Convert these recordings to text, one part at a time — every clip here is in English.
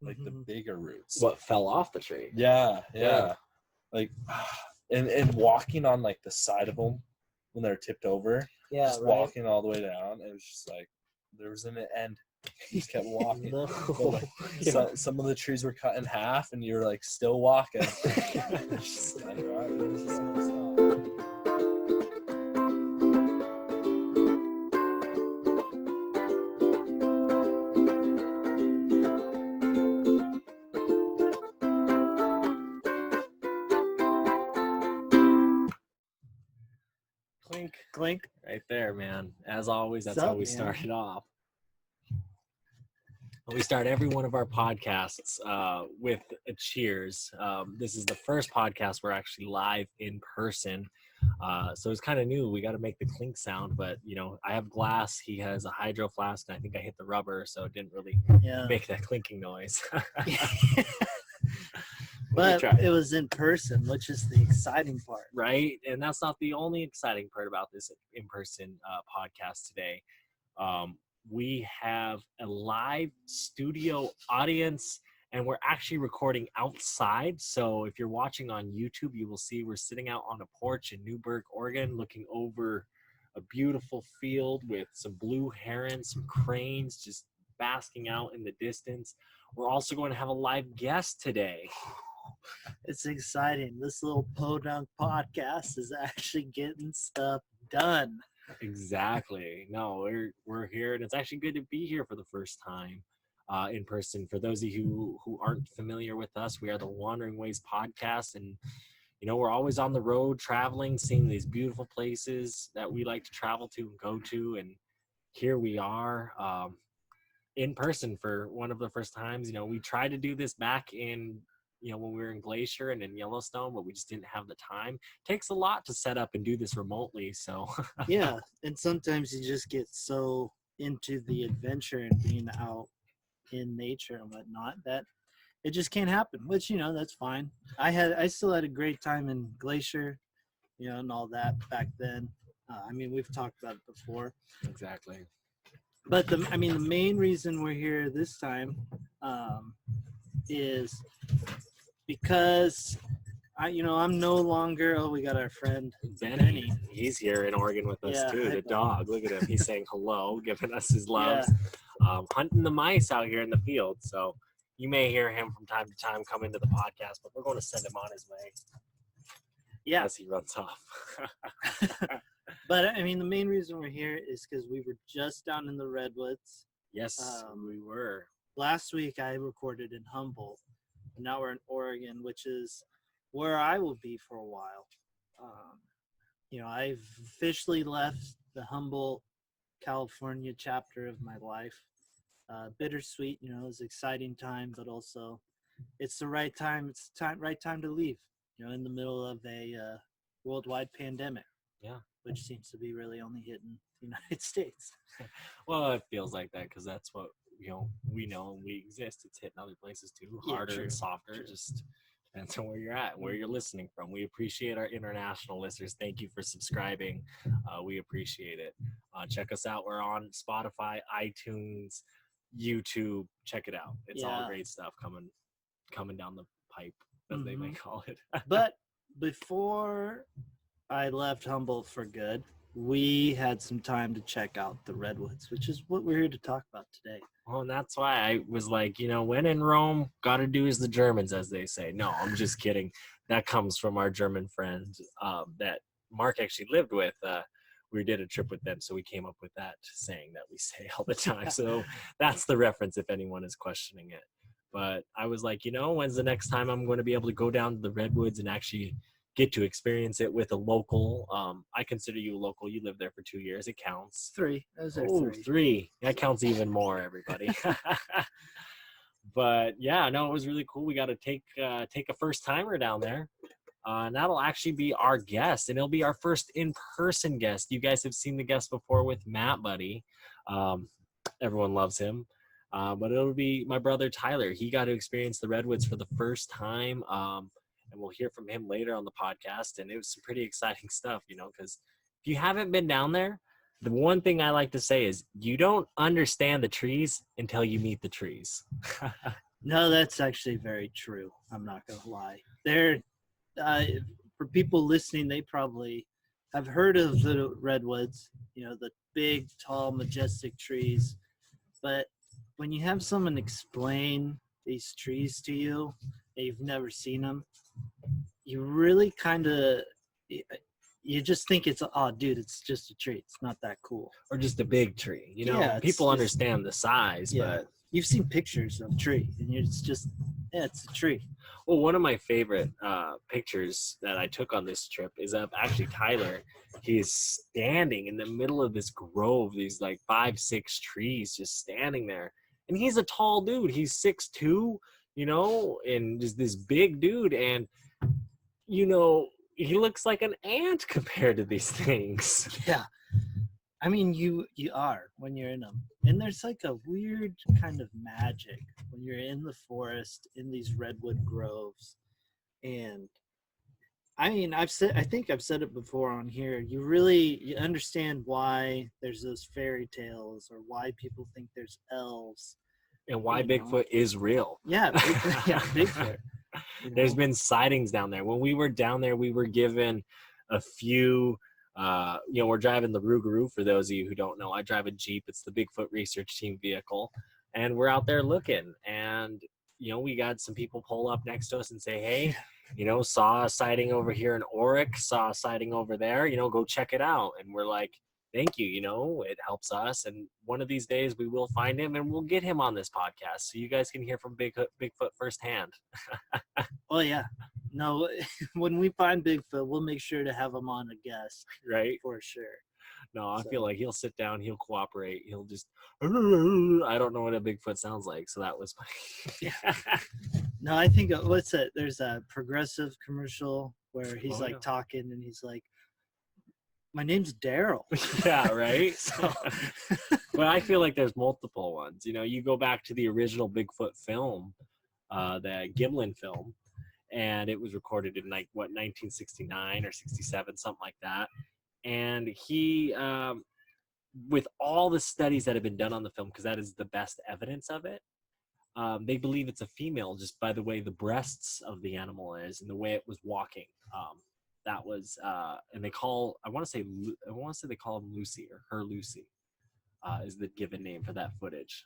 like the bigger roots. What fell off the tree? Yeah. Like, and walking on like the side of them when they're tipped over. Yeah, just right. walking all the way down. It was just like there was an end. You just kept walking. No. But, like, some of the trees were cut in half, and you're like still walking. It's just like, all right, when's this gonna stop? Clink right there, man. As always, that's how we started off. We start every one of our podcasts with a cheers. This is the first podcast we're actually live in person, so it's kind of new. We got to make the clink sound, but I have glass, he has a hydro flask, and I think I hit the rubber, so it didn't really make that clinking noise. But it was in person, which is the exciting part. Right? And that's not the only exciting part about this in-person podcast today. We have a live studio audience, and we're actually recording outside. So if you're watching on YouTube, you will see we're sitting out on a porch in Newburgh, Oregon, looking over a beautiful field with some blue herons, some cranes just basking out in the distance. We're also going to have a live guest today. It's exciting. This little podunk podcast is actually getting stuff done. Exactly. No, we're here, and it's actually good to be here for the first time in person. For those of you who aren't familiar with us, we are the Wandering Ways podcast, and we're always on the road traveling, seeing these beautiful places that we like to travel to and go to, and here we are in person for one of the first times. We tried to do this back in when we were in Glacier and in Yellowstone, but we just didn't have the time. It takes a lot to set up and do this remotely, so yeah, and sometimes you just get so into the adventure and being out in nature and whatnot that it just can't happen, which that's fine. I still had a great time in Glacier, and all that back then. We've talked about it before. Exactly. But the main reason we're here this time is because I'm no longer. We got our friend Benny. He's here in Oregon with us too. The dog. Look at him. He's saying hello, giving us his loves. Yeah. Hunting the mice out here in the field. So you may hear him from time to time come into the podcast, but we're going to send him on his way. Yeah. As he runs off. But the main reason we're here is because we were just down in the Redwoods. Yes, we were. Last week I recorded in Humboldt. Now we're in Oregon, which is where I will be for a while. I've officially left the Humboldt, California chapter of my life. Bittersweet, it was an exciting time, but also it's the right time. It's right time to leave, in the middle of a worldwide pandemic. Yeah. Which seems to be really only hitting the United States. Well, it feels like that because that's what we know and we exist. It's hitting other places too, harder and softer. True. Just depends on where you're at, where you're listening from. We appreciate our international listeners. Thank you for subscribing. We appreciate it. Check us out. We're on Spotify, iTunes, YouTube. Check it out. It's all great stuff coming down the pipe, as they may call it. But before I left Humboldt for good, we had some time to check out the Redwoods, which is what we're here to talk about today. Well, and that's why I was like, when in Rome, gotta do as the Germans, as they say. No, I'm just kidding. That comes from our German friend that Mark actually lived with. We did a trip with them, so we came up with that saying that we say all the time. So that's the reference if anyone is questioning it. But I was like, when's the next time I'm going to be able to go down to the Redwoods and actually get to experience it with a local? I consider you a local. You lived there for 2 years. It counts. 3. I was there 3. 3. That counts even more, everybody. But yeah, no, it was really cool. We got to take a first timer down there. And that'll actually be our guest, and it'll be our first in-person guest. You guys have seen the guest before with Matt Buddy. Everyone loves him. But it'll be my brother Tyler. He got to experience the Redwoods for the first time. And we'll hear from him later on the podcast. And it was some pretty exciting stuff, because if you haven't been down there, the one thing I like to say is you don't understand the trees until you meet the trees. No, that's actually very true. I'm not gonna lie. There, for people listening, they probably have heard of the redwoods. You know, the big, tall, majestic trees. But when you have someone explain these trees to you, and you've never seen them, you really kind of you just think it's, oh dude, it's just a tree, it's not that cool. Or just a big tree, you know. Yeah, it's People just- understand the size, Yeah. but You've seen pictures of tree and it's just, yeah, it's a tree. well, one of my favorite pictures that I took on this trip is of actually Tyler. He is standing in the middle of this grove, these like 5-6 trees just standing there, and he's a tall dude. He's 6'2", you know, and just this big dude, and you know, he looks like an ant compared to these things. Yeah, I mean, you are when you're in them, and there's like a weird kind of magic when you're in the forest in these redwood groves. And I mean, I think I've said it before on here. You understand why there's those fairy tales, or why people think there's elves, And why You know. Bigfoot is real. Yeah, Bigfoot. You There's know? been sightings down there. When we were down there, we were given a few. You know, we're driving the Rougarou. For those of you who don't know, I drive a Jeep. It's the Bigfoot Research Team vehicle, and we're out there looking. And you know, we got some people pull up next to us and say, "Hey, you know, saw a sighting over here in Oric. Saw a sighting over there. You know, go check it out." And we're like, "Thank you. You know, it helps us. And one of these days, we will find him and we'll get him on this podcast so you guys can hear from Bigfoot firsthand." Oh yeah, no. When we find Bigfoot, we'll make sure to have him on a guest Right? for sure. No, I So- feel like he'll sit down, he'll cooperate, he'll just. I don't know what a Bigfoot sounds like, so that was my. No, I think what's that? There's a Progressive commercial where he's Oh, like yeah. talking and he's like, "My name's Daryl." Yeah, right. So- But I feel like there's multiple ones. You know, you go back to the original Bigfoot film, the Gimlin film, and it was recorded in like what 1969 or 67, something like that. And he, with all the studies that have been done on the film, because that is the best evidence of it, they believe it's a female just by the way the breasts of the animal is and the way it was walking. That was, and they call, I want to say they call him Lucy, or her Lucy, is the given name for that footage.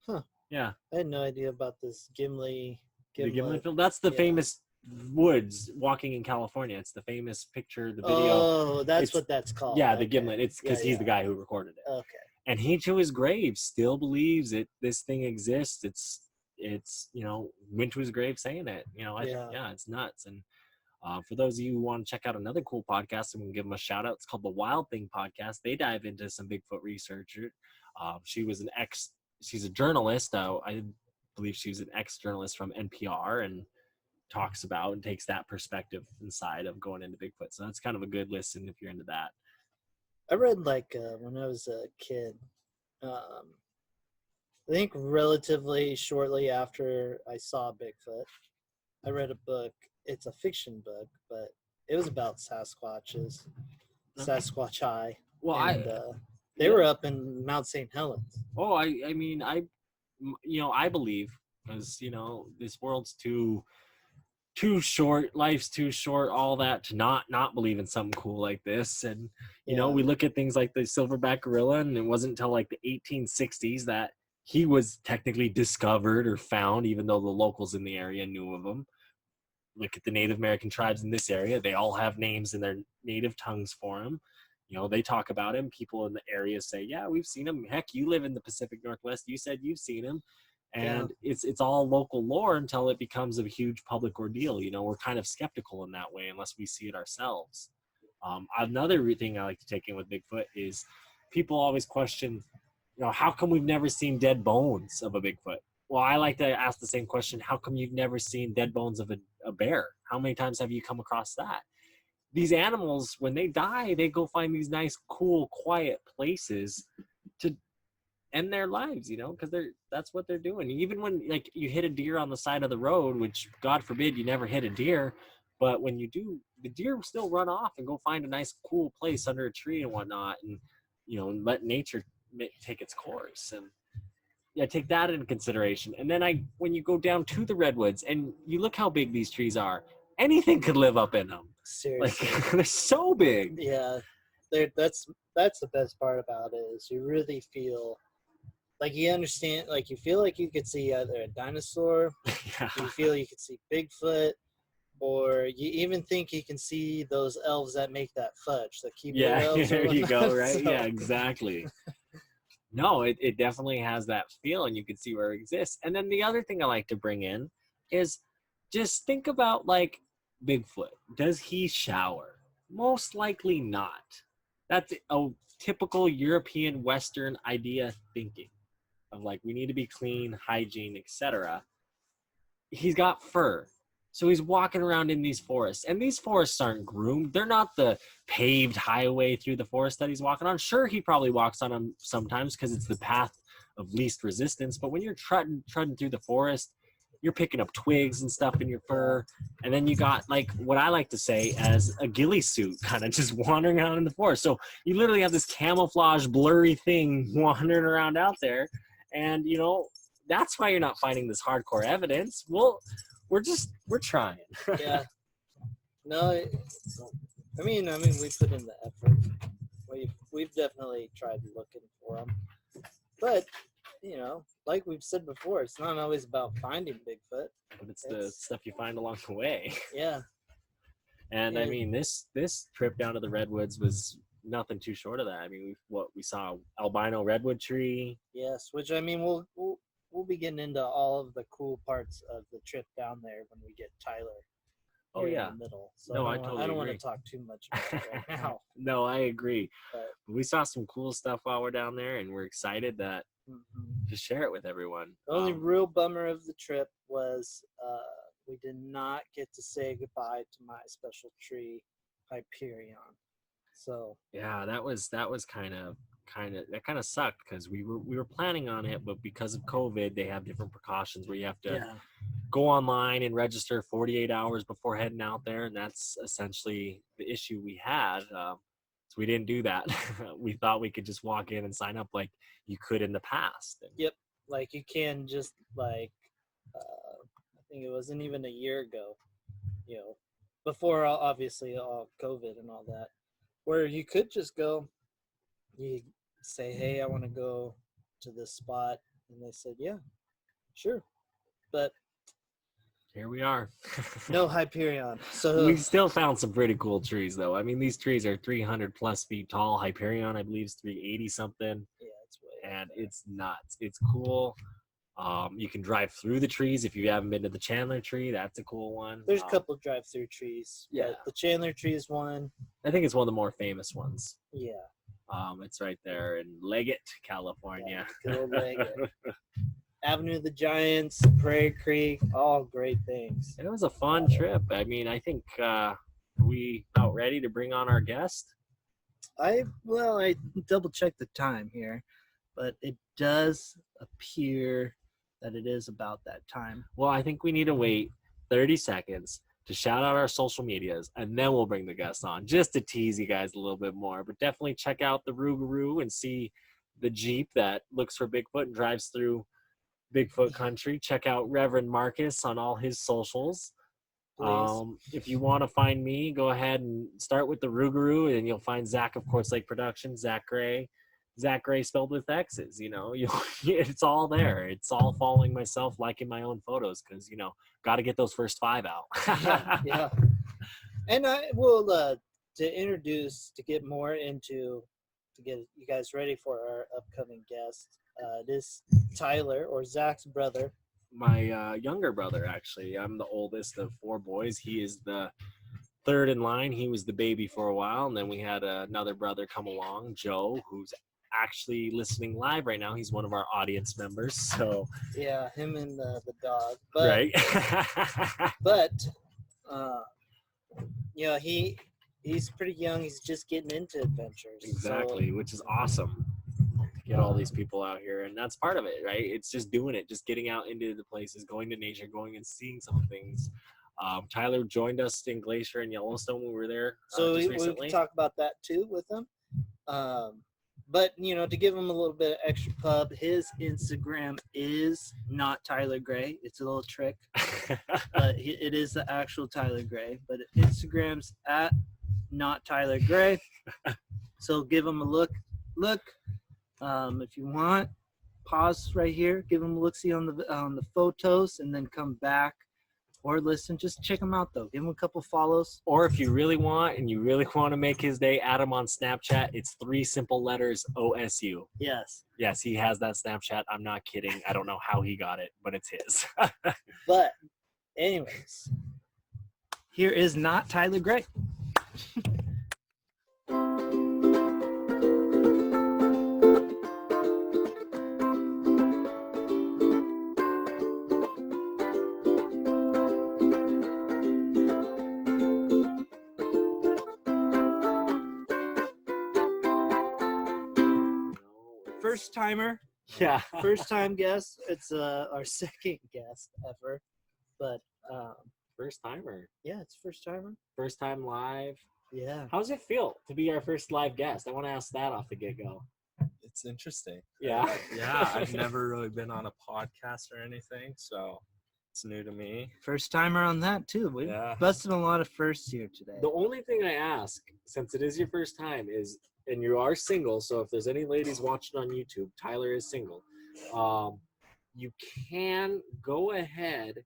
Huh. Yeah, I had no idea about this Gimli. the Gimlin film. That's the yeah. famous woods walking in California. It's the famous picture, the video. Oh, that's It's- what that's called. Yeah, the Okay. Gimlin. It's because Yeah, he's yeah. the guy who recorded it. Okay. And he to his grave still believes it. This thing exists. It's you know, went to his grave saying it. You know, Yeah. it's nuts. And for those of you who want to check out another cool podcast, I'm gonna give them a shout out. It's called the Wild Thing Podcast. They dive into some Bigfoot researcher. She's a journalist. I believe she was an ex-journalist from NPR, and talks about and takes that perspective inside of going into Bigfoot. So that's kind of a good listen if you're into that. I read like when I was a kid. I think relatively shortly after I saw Bigfoot, I read a book. It's a fiction book, but it was about Sasquatches, Okay. Sasquatchi. Well, and, they were up in Mount St. Helens. I mean, you know, I believe, because you know, this world's too short, life's too short, all that, to not believe in something cool like this. And you know, Yeah. we look at things like the silverback gorilla, and it wasn't until like the 1860s that he was technically discovered or found, even though the locals in the area knew of him. Look at the Native American tribes in this area; they all have names in their native tongues for him. You know, they talk about him. People in the area say, "Yeah, we've seen him." Heck, you live in the Pacific Northwest. You said you've seen him. And it's all local lore until it becomes a huge public ordeal. You know, we're kind of skeptical in that way unless we see it ourselves. Another thing I like to take in with Bigfoot is people always question, you know, how come we've never seen dead bones of a Bigfoot? Well, I like to ask the same question. How come you've never seen dead bones of a bear? How many times have you come across that? These animals, when they die, they go find these nice, cool, quiet places to end their lives, you know, because that's what they're doing. Even when like you hit a deer on the side of the road, which God forbid you never hit a deer, but when you do, the deer will still run off and go find a nice, cool place under a tree and whatnot, and you know, let nature take its course. And take that into consideration. And then when you go down to the redwoods and you look how big these trees are, anything could live up in them. Seriously. Like they're so big. Yeah, that's the best part about it is you really feel like you understand, like you feel like you could see either a dinosaur, Yeah. you feel you could see Bigfoot, or you even think you can see those elves that make that fudge, the keyboard elves. There you go, whatnot. right? So, Yeah, exactly. No, it definitely has that feel, and you can see where it exists. And then the other thing I like to bring in is just think about like Bigfoot. Does he shower? Most likely not. That's a typical European Western idea thinking of like we need to be clean, hygiene, etc. He's got fur. So he's walking around in these forests, and these forests aren't groomed. They're not the paved highway through the forest that he's walking on. Sure, he probably walks on them sometimes because it's the path of least resistance. But when you're trudging through the forest, you're picking up twigs and stuff in your fur. And then you got like what I like to say as a ghillie suit kind of just wandering around in the forest. So you literally have this camouflage, blurry thing wandering around out there. And, you know, that's why you're not finding this hardcore evidence. Well, we're trying. yeah. No, I mean, we put in the effort. We've definitely tried looking for them, but you know, like we've said before, it's not always about finding Bigfoot. But it's the stuff you find along the way. Yeah. And Yeah. I mean, this trip down to the redwoods was nothing too short of that. I mean, we saw albino redwood tree. Yes, which I mean, we'll be getting into all of the cool parts of the trip down there when we get Tyler. Oh here yeah. in the middle. So No, I totally don't want to agree. talk too much about it right now. No, I agree. But, We saw some cool stuff while we're down there, and we're excited that mhm. to share it with everyone. The only real bummer of the trip was we did not get to say goodbye to my special tree, Hyperion. So Yeah, that was kind of sucked because we were planning on it, but because of COVID, they have different precautions where you have to yeah, go online and register 48 hours before heading out there, and that's essentially the issue we had. So we didn't do that. We thought we could just walk in and sign up like you could in the past. And yep. Like you can just like I think it wasn't even a year ago, you know, before obviously all COVID and all that, where you could just go. You say, hey, I want to go to this spot, and they said, yeah, sure, but here we are. no Hyperion. So We still found some pretty cool trees, though. I mean, these trees are 300 plus feet tall. Hyperion, I believe, is 380 something, yeah, it's way and it's nuts. It's cool. You can drive through the trees if you haven't been to the Chandler tree. That's a cool one. There's a couple drive-through trees. Yeah. But the Chandler tree is one. I think it's one of the more famous ones. Yeah. It's right there in Leggett, California. Yeah, good old Leggett. Avenue of the Giants, Prairie Creek, all great things. It was a fun trip. I mean, I think are we about ready to bring on our guest? I double-checked the time here, but it does appear that it is about that time. Well, I think we need to wait 30 seconds to shout out our social medias, and then we'll bring the guest on just to tease you guys a little bit more. But definitely check out the Rougarou and see the Jeep that looks for Bigfoot and drives through Bigfoot country. Check out Reverend Marcus on all his socials. If you want to find me, go ahead and start with the Rougarou, and you'll find Zach of Quartz Lake Productions, Zach Gray spelled with X's. You know, it's all there. It's all following myself, liking my own photos because got to get those first 5 out. Yeah. And I will to get more into to get you guys ready for our upcoming guest. It is Tyler, or Zach's brother. My younger brother, actually. I'm the oldest of 4 boys. He is the third in line. He was the baby for a while, and then we had another brother come along, Joe, who's actually listening live right now. He's one of our audience members. So yeah, him and the dog. But, right. But he's pretty young. He's just getting into adventures. Exactly, so, which is awesome. Get all these people out here, and that's part of it, right? It's just doing it, just getting out into the places, going to nature, going and seeing some things. Tyler joined us in Glacier and Yellowstone when we were there. So we recently. can talk about that too with him. But to give him a little bit of extra pub, his Instagram is not Tyler Gray. It's a little trick, but it is the actual Tyler Gray. But Instagram's at not Tyler Gray. So give him a look. If you want, pause right here. Give him a look. See on the photos, and then come back. Or listen, just check him out though. Give him a couple follows. Or if you really want and you really want to make his day, add him on Snapchat. It's 3 simple letters, OSU. Yes. Yes, he has that Snapchat. I'm not kidding. I don't know how he got it, but it's his. But anyways, here is not Tyler Gray. First timer, Yeah. first time guest. It's our second guest ever, but First timer. yeah, it's first timer. First time live. Yeah. How does it feel to be our first live guest? I want to ask that off the get-go. It's interesting. Yeah. Yeah, I've never really been on a podcast or anything, so it's new to me. First timer on that too. We Yeah. busted a lot of firsts here today. The only thing I ask, since it is your first time, is, and you are single, so if there's any ladies watching on YouTube, Tyler is single. You can go ahead,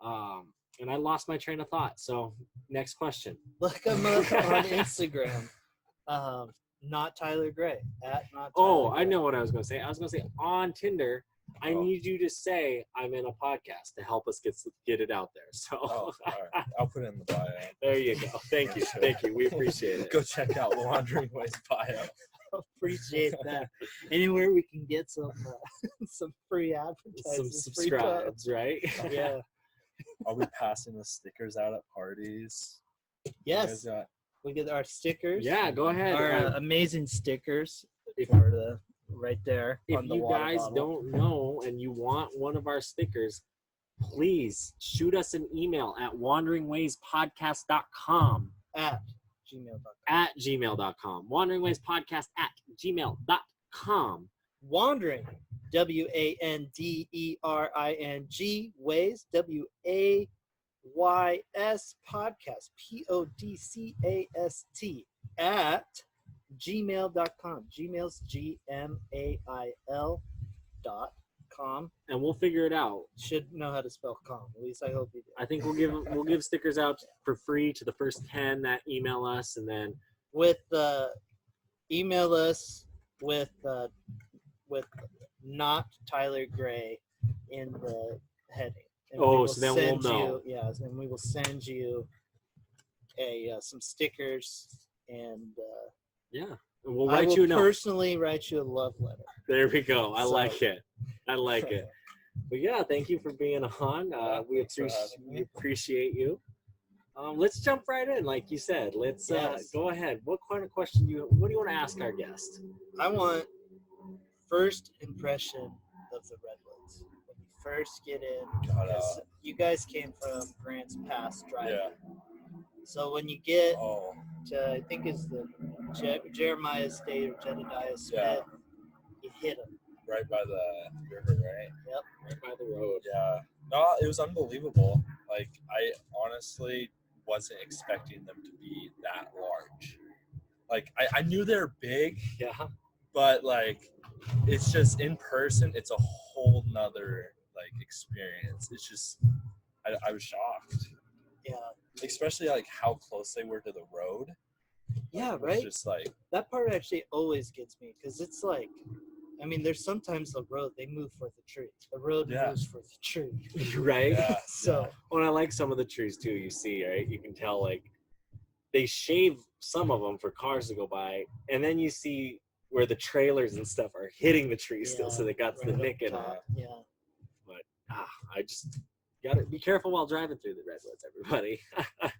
and I lost my train of thought. So next question. Look him up on Instagram. Not Tyler Gray. At not Tyler Oh, Gray. I know what I was going to say. I was going to say on Tinder, I Oh. need you to say I'm in a podcast to help us get it out there. So Oh, all right. I'll put it in the bio. there you go. Thank you. Thank you. We appreciate it. Go check out the Wandering Ways bio. Appreciate that. Anywhere we can get some some free advertising. Some subscribes, right? Yeah. I'll be passing the stickers out at parties. You Yes. guys got- We get our stickers. Yeah, go ahead. Our amazing stickers If- for the right there If on the you water guys bottle. don't know and you want one of our stickers, please shoot us an email at wanderingwayspodcast.com At gmail.com. at gmail.com. wanderingwayspodcast@gmail.com. Wandering. WANDERING ways. WAYS podcast. PODCAST at gmail.com. Gmail's GMAIL.com. And we'll figure it out. Should know how to spell com. At least I hope you do. I think we'll give stickers out for free to the first 10 that email us, and then With email us with not Tyler Gray in the heading. And Oh, we will so then we'll send know. you, yeah, and we will send you some stickers, and yeah, and we'll I write will you a note. personally write you a love letter. There we go. I So- like it. I like it. But yeah, thank you for being on. We Thanks for having me. appreciate you. Let's jump right in, like you said. Let's Yes. go ahead. What kind of question what do you want to ask our guest? I want first impression of the Redwoods when you first get in. Got Because you guys came from Grants Pass driving. Yeah. So when you get Oh, to, I think it's the Jeremiah State or Jedediah Smith, Yeah. you hit them. right by the river, right? Right by the road. Yeah. No, it was unbelievable. Like, I honestly wasn't expecting them to be that large. Like, I knew they're big, Yeah. but like, it's just in person, it's a whole nother like experience. It's just, I was shocked, Yeah. especially like how close they were to the road. Yeah, It was right? Just like, That part actually always gets me because it's like, I mean, there's sometimes the road, they move for the tree. The road Yeah. moves for the tree. Right? yeah, So, Well, I like some of the trees too, you see, right? You can tell like they shave some of them for cars to go by, and then you see where the trailers and stuff are hitting the trees still, so they got right the up nick in it. top, yeah. I just gotta be careful while driving through the Redwoods, everybody. Yeah,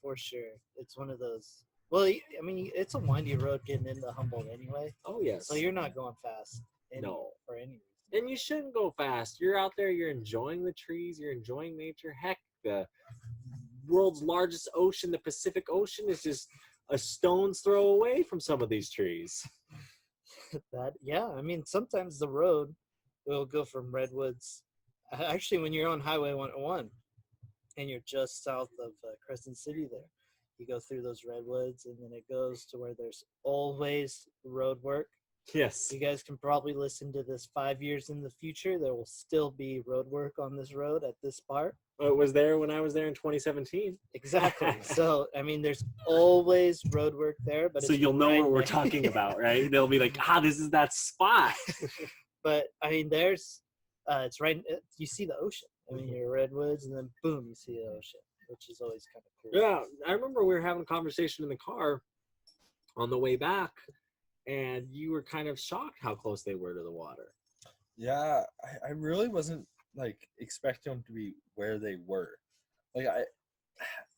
for sure. It's one of those. Well, I mean, it's a windy road getting into Humboldt anyway, Oh yes. so you're not going fast. No. For any reason. And you shouldn't go fast. You're out there, you're enjoying the trees, you're enjoying nature. Heck, the world's largest ocean, the Pacific Ocean, is just a stone's throw away from some of these trees. I mean, sometimes the road will go from Redwoods. Actually, when you're on Highway 101 and you're just south of Crescent City, there, you go through those redwoods, and then it goes to where there's always road work. Yes. You guys can probably listen to this 5 years in the future. There will still be road work on this road at this part. Well, it was there when I was there in 2017. Exactly. So, I mean, there's always road work there, but So it's you'll know right what we're next- talking about, right? They'll be like, this is that spot. But I mean, there's it's right. You see the ocean. I mean, you're Redwoods, and then boom, you see the ocean, which is always kind of cool. Yeah, I remember we were having a conversation in the car on the way back, and you were kind of shocked how close they were to the water. Yeah, I really wasn't like expecting them to be where they were. Like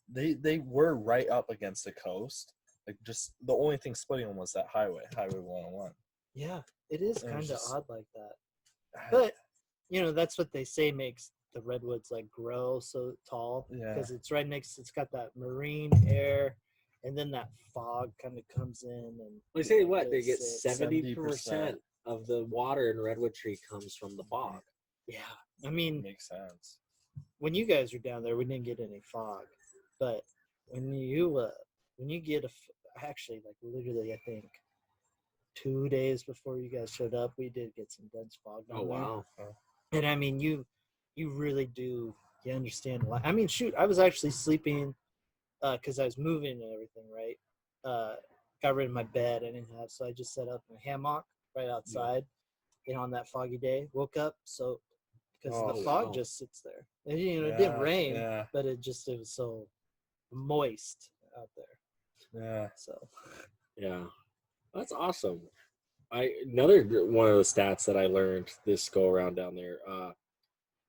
they were right up against the coast. Like just the only thing splitting them was that Highway 101. Yeah, it is It was kind of just- odd like that. But that's what they say makes the redwoods like grow so tall, Yeah. because it's right next. It's got that marine air, and then that fog kind of comes in, and They say what? really They get sits. 70% of the water in Redwood Tree comes from the fog. Yeah, I mean, Makes sense. when you guys were down there, we didn't get any fog, but when you get actually, like, literally, I think 2 days before you guys showed up, we did get some dense fog down Oh, there. wow. And I mean, you really do. You understand why? I mean, shoot, I was actually sleeping because I was moving and everything, right? Got rid of my bed. I didn't have, so I just set up my hammock right outside. On that foggy day, woke up because the fog just sits there. And, it didn't rain, but it was so moist out there. Yeah. So Yeah, that's awesome. Another one of the stats that I learned this go around down there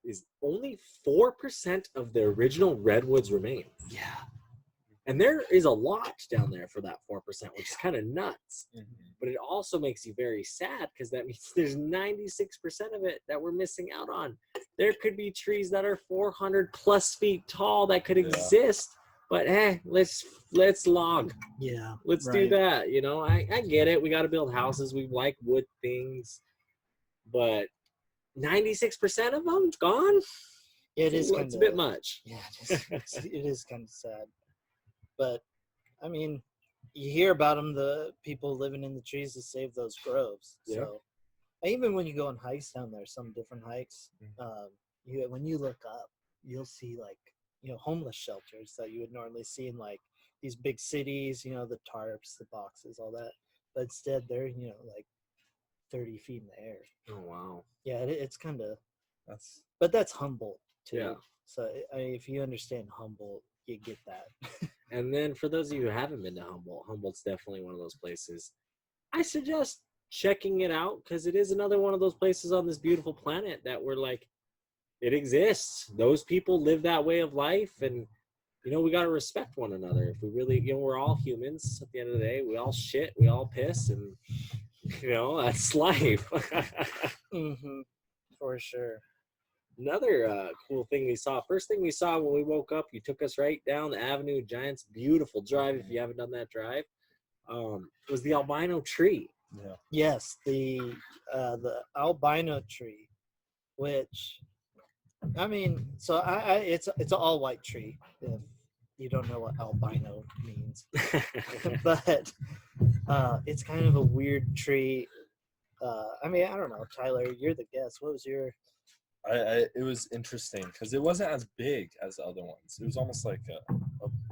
is only 4% of the original redwoods remain. yeah, And there is a lot down there for that 4%, which is kind of nuts. Mhm. But it also makes you very sad because that means there's 96% of it that we're missing out on. There could be trees that are 400 plus feet tall that could exist, but let's log. yeah. Let's do that. I get it. We got to build houses. We like wood things, but 96% of them gone. It is It's a bit much. Yeah, it is kind of sad. But I mean, you hear about them, the people living in the trees to save those groves. Yeah. So even when you go on hikes down there, some different hikes, when you look up, you'll see like homeless shelters that you would normally see in like these big cities. The tarps, the boxes, all that. But instead, they're like 30 feet in the air. Oh wow. Yeah, it's kind of. That's But that's Humboldt too. Yeah. So if you understand Humboldt, you get that. And then for those of you who haven't been to Humboldt's definitely one of those places. I suggest checking it out because it is another one of those places on this beautiful planet that we're like, it exists. Those people live that way of life, and we got to respect one another. If we really, we're all humans at the end of the day. We all shit, we all piss, and that's life. Mm-hmm. For sure. Another cool thing we saw. First thing we saw when we woke up, you took us right down the Avenue of Giants. Beautiful drive. If you haven't done that drive, was the albino tree. yeah. Yes, the albino tree, which I mean, so it's an all white tree. If you don't know what albino means, but it's kind of a weird tree. I mean, I don't know, Tyler. You're the guest. What was your? It was interesting because it wasn't as big as the other ones. It was almost like a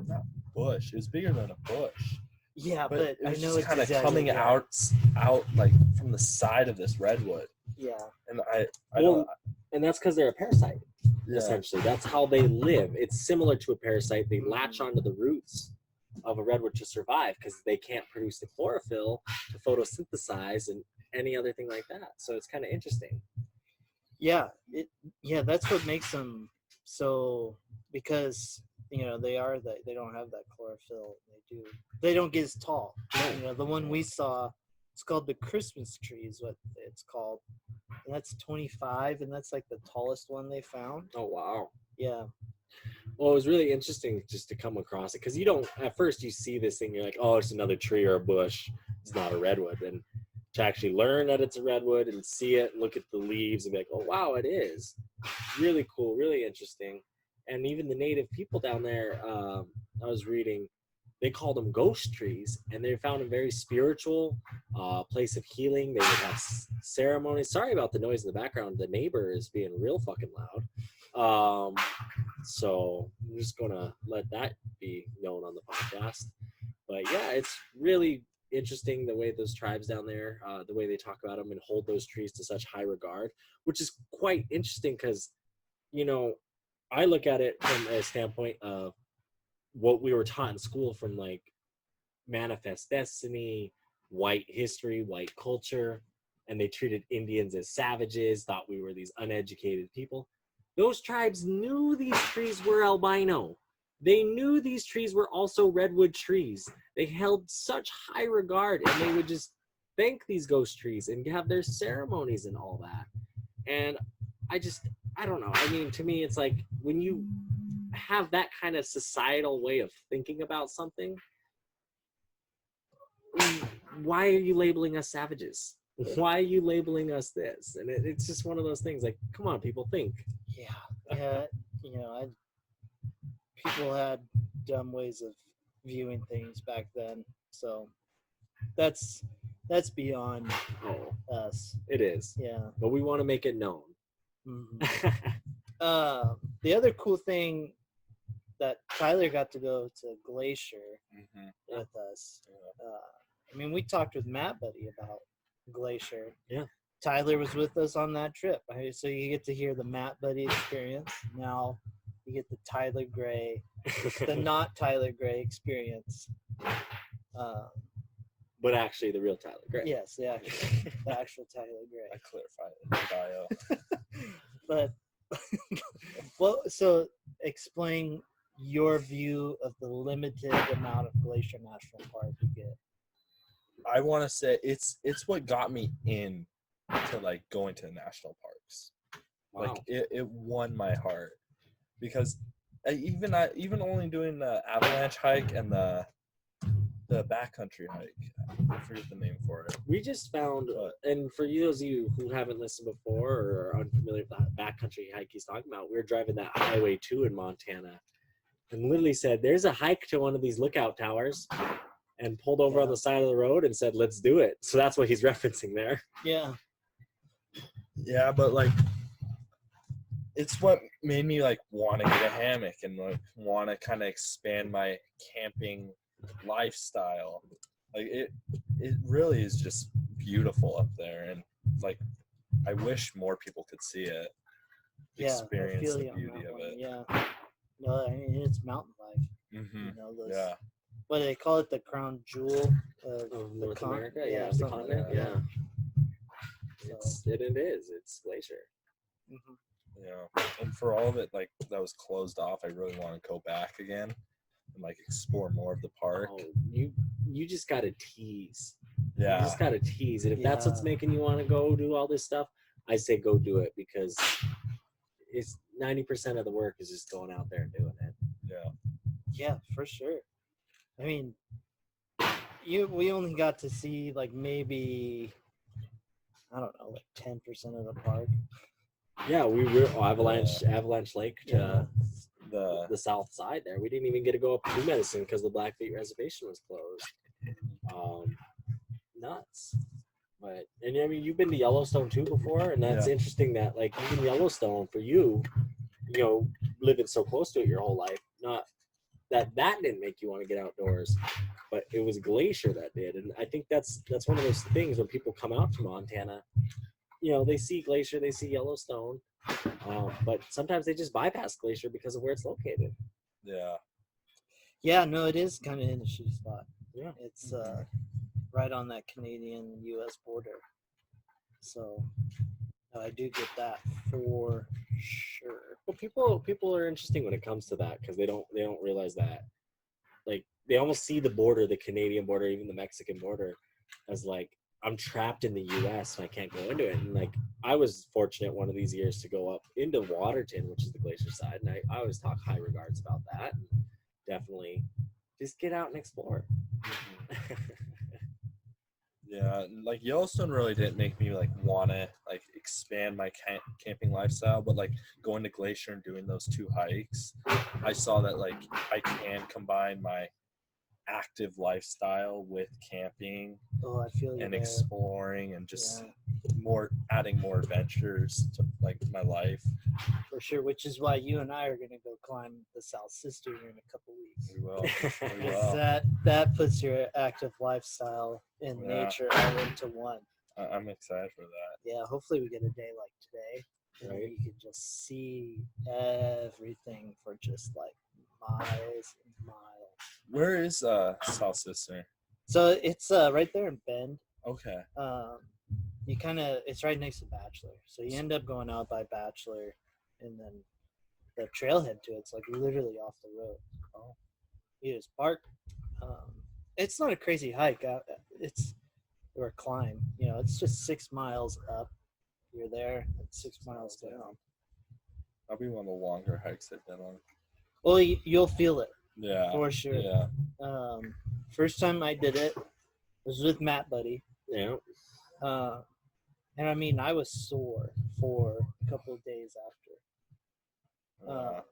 not bush. It was bigger than a bush. Yeah, But but it I was know just it's kind of exactly coming what- out like from the side of this redwood. Yeah. And I Well, don't. and that's because they're a parasite. Yeah. Essentially, that's how they live. It's similar to a parasite. They latch onto the roots of a redwood to survive because they can't produce the chlorophyll to photosynthesize and any other thing like that. So it's kind of interesting. Yeah, that's what makes them so, because they don't have that chlorophyll. They don't get as tall. The one we saw, it's called the Christmas tree is what it's called, and that's 25, and that's like the tallest one they found. Oh wow. Yeah. Well, it was really interesting just to come across it because at first you see this thing, you're like, oh, it's another tree or a bush. It's not a redwood. And to actually learn that it's a redwood and see it, look at the leaves, and be like, oh wow, it is really cool, really interesting. And even the native people down there, I was reading, they called them ghost trees, and they found a very spiritual place of healing. They would have ceremonies. Sorry about the noise in the background. The neighbor is being real fucking loud. So I'm just gonna let that be known on the podcast. But yeah, it's really interesting the way those tribes down there, the way they talk about them and hold those trees to such high regard, which is quite interesting because, you know, I look at it from a standpoint of what we were taught in school from like manifest destiny, white history, white culture, and they treated Indians as savages, thought we were these uneducated people. Those tribes knew these trees were albino. They knew these trees were also redwood trees. They held such high regard, and they would just thank these ghost trees and have their ceremonies and all that. And I don't know. I mean, to me, it's like when you have that kind of societal way of thinking about something, why are you labeling us savages? Why are you labeling us this? And it's just one of those things like, come on, people, think. Yeah, you know, people had dumb ways of viewing things back then, so that's beyond us. It is. Yeah. But we want to make it known. Mm-hmm. The other cool thing that Tyler got to go to Glacier with us. I mean, we talked with Matt Buddy about Glacier. Yeah. Tyler was with us on that trip. So you get to hear the Matt Buddy experience. Now you get the Tyler Gray, the not Tyler Gray experience. But actually the real Tyler Gray. Yes, the actual Tyler Gray. I clarified it in the bio. But, well, so explain your view of the limited amount of Glacier National Park you get. I want to say it's what got me in to like going to national parks. Wow. Like it won my heart because even only doing the avalanche hike and the backcountry hike, I forget the name for it. We just found, and for those of you who haven't listened before or are unfamiliar with that backcountry hike he's talking about, we were driving that Highway 2 in Montana and literally said, there's a hike to one of these lookout towers, and pulled over on the side of the road and said, let's do it. So that's what he's referencing there. Yeah. Yeah, but like it's what made me like want to get a hammock and like want to kind of expand my camping lifestyle. Like it really is just beautiful up there, and like I wish more people could see it, experience the beauty of it. Yeah, no, I mean it's mountain life. Mm-hmm. You know, those, yeah. What do they call it? The crown jewel of North America. Yeah, The continent. like that. Yeah. It is. It's Glacier. Mm-hmm. Yeah, and for all of it, like that was closed off. I really want to go back again and like explore more of the park. Oh, you just gotta tease. Yeah, You just gotta tease it. If that's what's making you want to go do all this stuff, I say go do it, because it's 90% of the work is just going out there and doing it. Yeah. Yeah, for sure. I mean, we only got to see like maybe, I don't know, like 10% of the park. Yeah, we were Avalanche Lake to the south side there. We didn't even get to go up to Medicine because the Blackfeet Reservation was closed. Nuts. But and I mean, you've been to Yellowstone too before, and that's interesting that like even Yellowstone for you, you know, living so close to it your whole life, not that didn't make you want to get outdoors, but it was Glacier that did. And I think that's one of those things when people come out to Montana, you know, they see Glacier, they see Yellowstone, but sometimes they just bypass Glacier because of where it's located. Yeah. Yeah, no, it is kind of in a shitty spot. Yeah. It's right on that Canadian-U.S. border. So I do get that for sure. Well, people are interesting when it comes to that because they don't realize that, like, they almost see the border, the Canadian border, even the Mexican border, as like, I'm trapped in the U.S. and I can't go into it. And like, I was fortunate one of these years to go up into Waterton, which is the Glacier side, and I always talk high regards about that. Definitely, just get out and explore. Yeah, like Yellowstone really didn't make me like want to like expand my camping lifestyle, but like going to Glacier and doing those 2 hikes, I saw that like I can combine my active lifestyle with camping Oh, I feel you and there. exploring and just Yeah, adding more adventures to like my life. for sure. Which is why you and I are gonna go climb the South Sister here in a couple weeks. We will. We Because will. that puts your active lifestyle and Yeah. nature all into one. I'm excited for that. Yeah, hopefully we get a day like today, and Right. you can just see everything for just like miles and miles. Where is South Sister? So it's right there in Bend. Okay. You kind of it's right next to Bachelor, so you end up going out by Bachelor, and then the trailhead to it's like literally off the road. Oh, you just park. It's not a crazy hike. It's or a climb. You know, it's just 6 miles up. You're there, and 6 miles down. That'll be one of the longer hikes I've been on. Well, you'll feel it Yeah. for sure. Yeah. First time I did it was with Matt Buddy. Yeah. And I mean, I was sore for a couple of days after.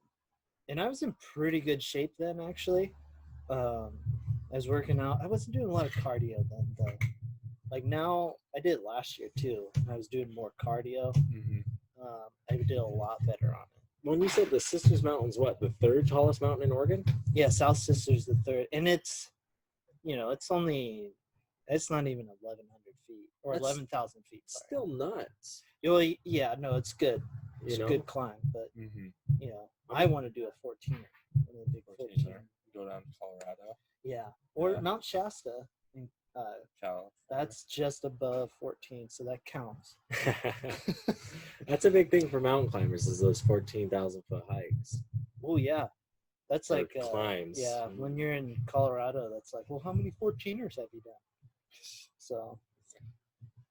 And I was in pretty good shape then, actually. I was working out. I wasn't doing a lot of cardio then, though. Like now, I did last year too. I was doing more cardio. Mm-hmm. I did a lot better on it. When you said the Sisters Mountain's what, the 3rd tallest mountain in Oregon? Yeah, South Sister's the 3rd, and it's, you know, it's not even 1,100 feet or That's 11,000 feet. Sorry. Still nuts. Well, yeah, no, it's good. It's You a know? good climb, but Mm-hmm. you know, I want to do a 14er, a big 14er. Go down to Colorado. Yeah, or Yeah. Mount Shasta. California. That's just above 14, so that counts. That's a big thing for mountain climbers is those 14,000 foot hikes. Oh yeah, that's Or like climbs. Yeah, when you're in Colorado, that's like, well, how many 14ers have you done? So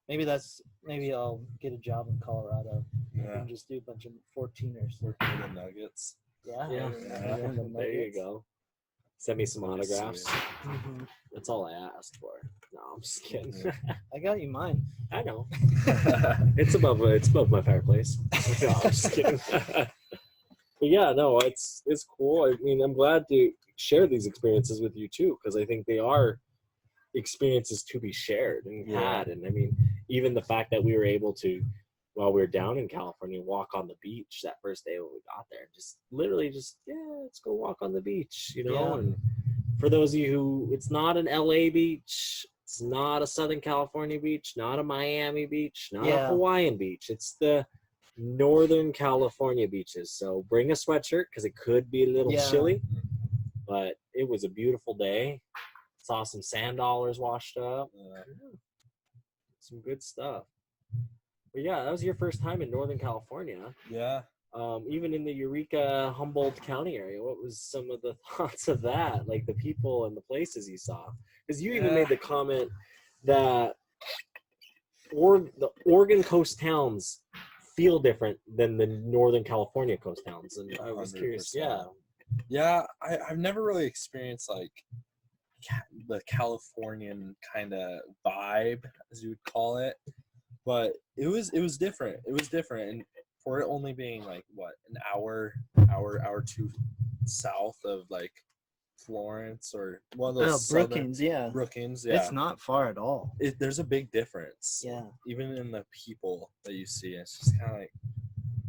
maybe I'll get a job in Colorado. Yeah. And just do a bunch of 14ers. Working with the Nuggets. Yeah, Yeah. There you go. Send me some That'd be autographs. sweet. Mm-hmm. That's all I asked for. No, I'm just kidding. I got you mine. I know. It's above my fireplace. No, I'm just kidding. But yeah, no, it's cool. I mean, I'm glad to share these experiences with you too, because I think they are experiences to be shared and had. And I mean, even the fact that we were able to, while we were down in California, walk on the beach that first day when we got there, just literally let's go walk on the beach, you know. Yeah. And for those of you who, it's not an LA beach, it's not a Southern California beach, not a Miami beach, not a Hawaiian beach. It's the Northern California beaches. So bring a sweatshirt because it could be a little chilly, but it was a beautiful day. Saw some sand dollars washed up. Some good stuff. But yeah, that was your first time in Northern California. Yeah. Even in the Eureka, Humboldt County area, what was some of the thoughts of that? Like the people and the places you saw? Because you even made the comment that the Oregon coast towns feel different than the Northern California coast towns. And I was curious. 100%. Yeah, I've never really experienced like the Californian kind of vibe, as you would call it. But it was different. It was different, and for it only being like what, an hour two south of like Florence or one of those Brookings, yeah. Brookings, yeah. It's not far at all. There's a big difference. Yeah. Even in the people that you see, it's just kind of like,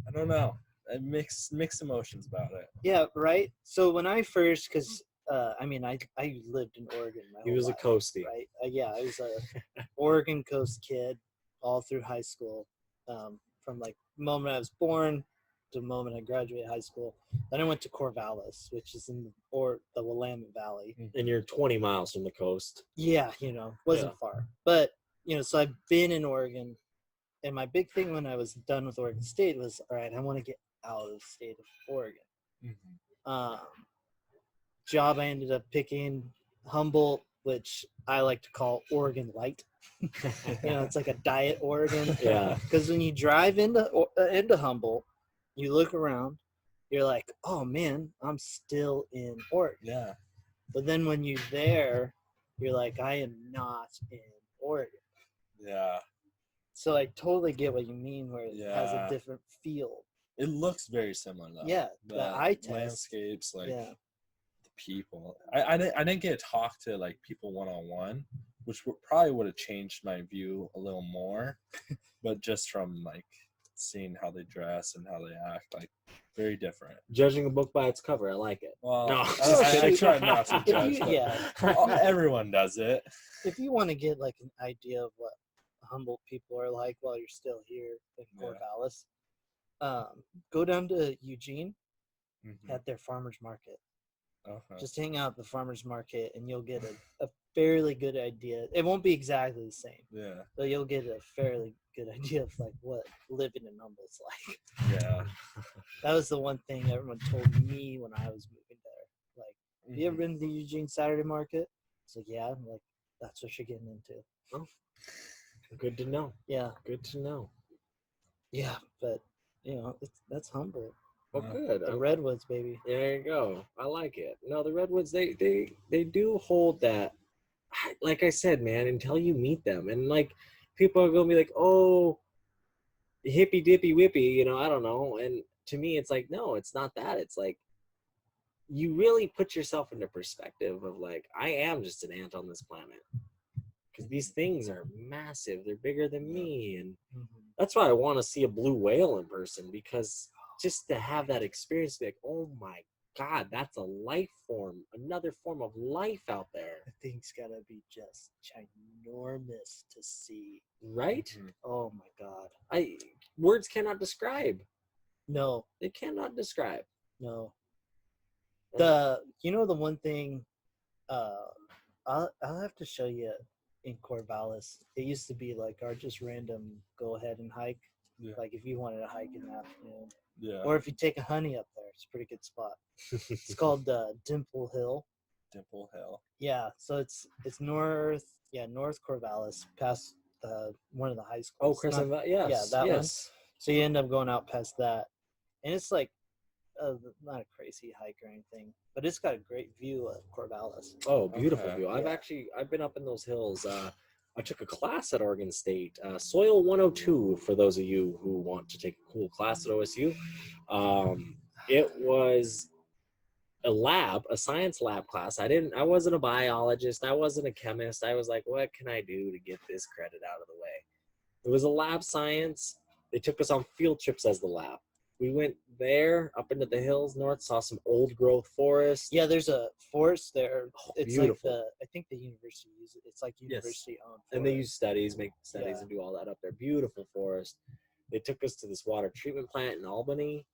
I don't know, mixed emotions about it. Yeah, right. So when I first, because I mean, I lived in Oregon. He was a coastie, right? Yeah, I was a Oregon coast kid all through high school, from like the moment I was born to the moment I graduated high school. Then I went to Corvallis, which is in the Willamette Valley. and you're 20 miles from the coast. Yeah, you know, wasn't far, but you know, so I've been in Oregon, and my big thing when I was done with Oregon State was, all right, I want to get out of the state of Oregon. Mm-hmm. Job I ended up picking Humboldt, which I like to call Oregon Light. You know, it's like a diet Oregon. Yeah. Because when you drive into Humboldt, you look around, you're like, oh man, I'm still in Oregon. Yeah. But then when you're there, you're like, I am not in Oregon. Yeah. So I totally get what you mean, where it has a Yeah. different feel. It looks very similar though. Yeah, the eye test. Landscapes, like Yeah. the people. I didn't get to talk to like people one-on-one, which probably would have changed my view a little more. But just from like seeing how they dress and how they act, like very different. Judging a book by its cover, I like it. Well, No, I try not to If judge, you- but yeah. everyone does it. If you want to get like an idea of what Humboldt people are like while you're still here in Yeah. Corvallis, go down to Eugene Mhm. at their farmers market. Okay. Just hang out at the farmers market and you'll get a fairly good idea. It won't be exactly the same, Yeah. but you'll get a fairly good idea of like what living in Humboldt's like. Yeah. That was the one thing everyone told me when I was moving there. Like, have you ever been to the Eugene Saturday Market? It's like, yeah. I'm like, that's what you're getting into. Oh, good to know. Yeah. Good to know. Yeah, but you know, that's Humboldt. Well, good. The Redwoods, baby. There you go. I like it. No, the Redwoods, they do hold that. Like I said, man, until you meet them, and like people are gonna be like, oh, hippy dippy whippy, you know, I don't know. And to me, it's like, no, it's not that. It's like you really put yourself into perspective of like, I am just an ant on this planet. Because these things are massive. They're bigger than me. And that's why I want to see a blue whale in person, because just to have that experience, like, oh my God, that's a life form, another form of life out there. The thing's gotta be just ginormous to see. Right? Oh my God. Words cannot describe. No. They cannot describe. No. You know the one thing, I'll have to show you in Corvallis. It used to be like our just random go ahead and hike. Yeah. Like if you wanted to hike in the afternoon. Yeah. Or if you take a honey up there, it's a pretty good spot. It's called Dimple Hill. Dimple Hill. Yeah, so it's north Corvallis, past one of the high schools. Oh, Crescent Valley. Yes. Yeah, that one. yes. So you end up going out past that, and it's like not a crazy hike or anything, but it's got a great view of Corvallis. Oh, beautiful Okay. view. Yeah. I've been up in those hills. I took a class at Oregon State, Soil 102, for those of you who want to take a cool class at OSU. It was a science lab class. I wasn't a biologist. I wasn't a chemist. I was like, what can I do to get this credit out of the way? It was a lab science. They took us on field trips as the lab. We went there up into the hills north, saw some old growth forest. Yeah, there's a forest there. Oh, It's beautiful. like I think the university uses it. It's like university owned. And they use make studies Yeah. and do all that up there. Beautiful forest. They took us to this water treatment plant in Albany